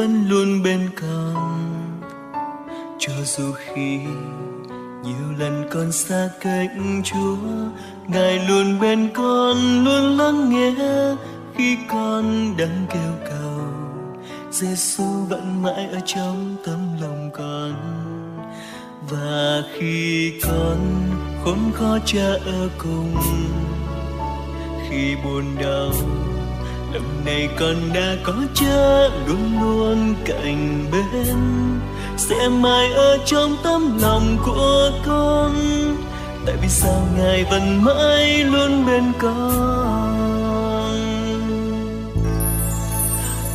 vẫn luôn bên con. Cho dù khi nhiều lần con xa cách Chúa, Ngài luôn bên con, luôn lắng nghe khi con đang kêu cầu. Giêsu vẫn mãi ở trong tấm lòng con. Và khi con khốn khó Cha ở cùng, khi buồn đau lần này con đã có Cha luôn luôn cạnh bên, sẽ mãi ở trong tấm lòng của con. Tại vì sao Ngài vẫn mãi luôn bên con?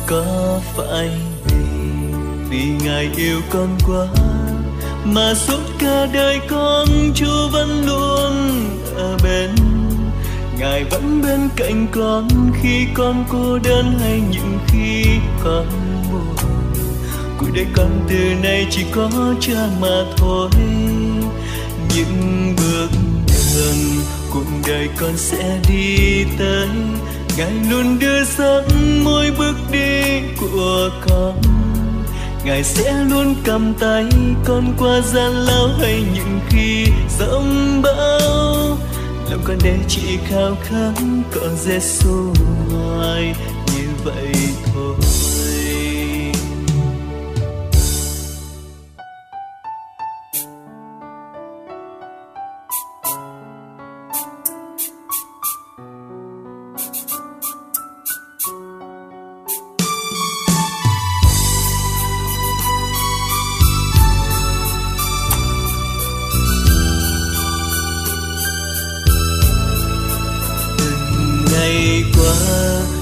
Có phải vì Ngài yêu con quá mà suốt cả đời con Chúa vẫn luôn ở bên? Ngài vẫn bên cạnh con khi con cô đơn hay những khi con buồn. Cuộc đời con từ nay chỉ có Cha mà thôi. Những bước đường cuộc đời con sẽ đi tới, Ngài luôn đưa dẫn mỗi bước đi của con. Ngài sẽ luôn cầm tay con qua gian lao hay những khi giông bão. Lòng con đây chỉ khao khát có Giêsu hoài, như vậy thôi.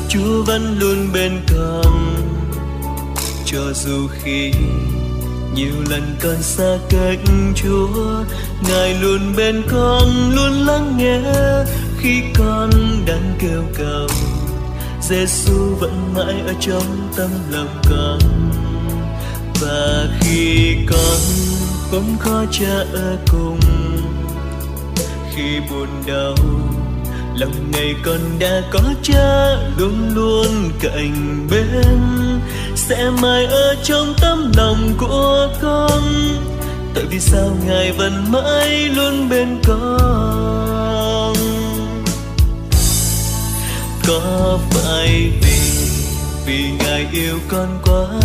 Chúa vẫn luôn bên con. Cho dù khi nhiều lần con xa cách Chúa, Ngài luôn bên con, luôn lắng nghe khi con đang kêu cầu. Giêsu vẫn mãi ở trong tâm lòng con. Và khi con không có Cha ở cùng, khi buồn đau lòng này con đã có Cha luôn luôn cạnh bên, sẽ mãi ở trong tấm lòng của con. Tại vì sao Ngài vẫn mãi luôn bên con? Có phải vì Ngài yêu con quá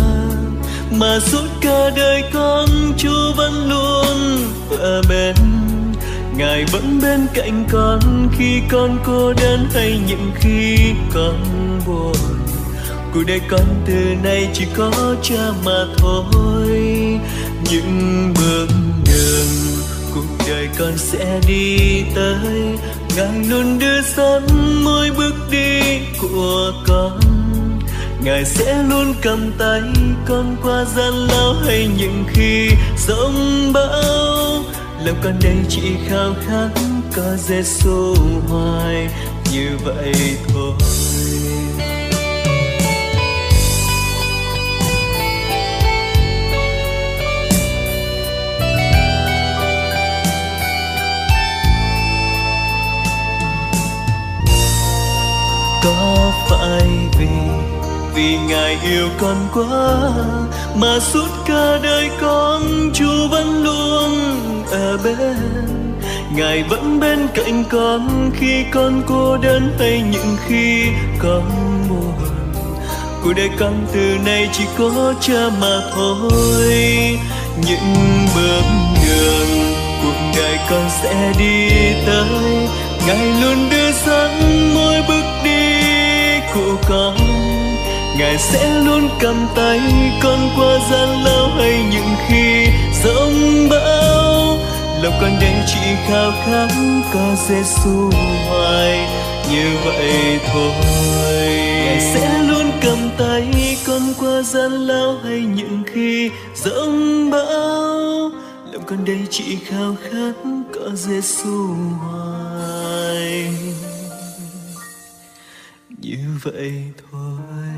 mà suốt cả đời con Chúa vẫn luôn ở bên? Ngài vẫn bên cạnh con khi con cô đơn hay những khi con buồn. Cuộc đời con từ nay chỉ có Cha mà thôi. Những bước đường cuộc đời con sẽ đi tới, Ngài luôn đưa dẫn mỗi bước đi của con. Ngài sẽ luôn cầm tay con qua gian lao hay những khi giông bão. Lòng con đây chỉ khao khát có Giêsu hoài, như vậy thôi. Có phải vì Ngài yêu con quá mà suốt cả đời con Chúa vẫn luôn ở bên? Ngài vẫn bên cạnh con khi con cô đơn hay những khi con buồn. Cuộc đời con từ nay chỉ có Cha mà thôi. Những bước đường cuộc đời con sẽ đi tới, Ngài luôn đưa dẫn mỗi bước đi của con. Ngài sẽ luôn cầm tay con qua gian lao hay những khi giông bão. Lòng con đây chỉ khao khát có Giêsu hoài, như vậy thôi. Ngài sẽ luôn cầm tay con qua gian lao hay những khi giông bão. Lòng con đây chỉ khao khát có Giêsu hoài, như vậy thôi.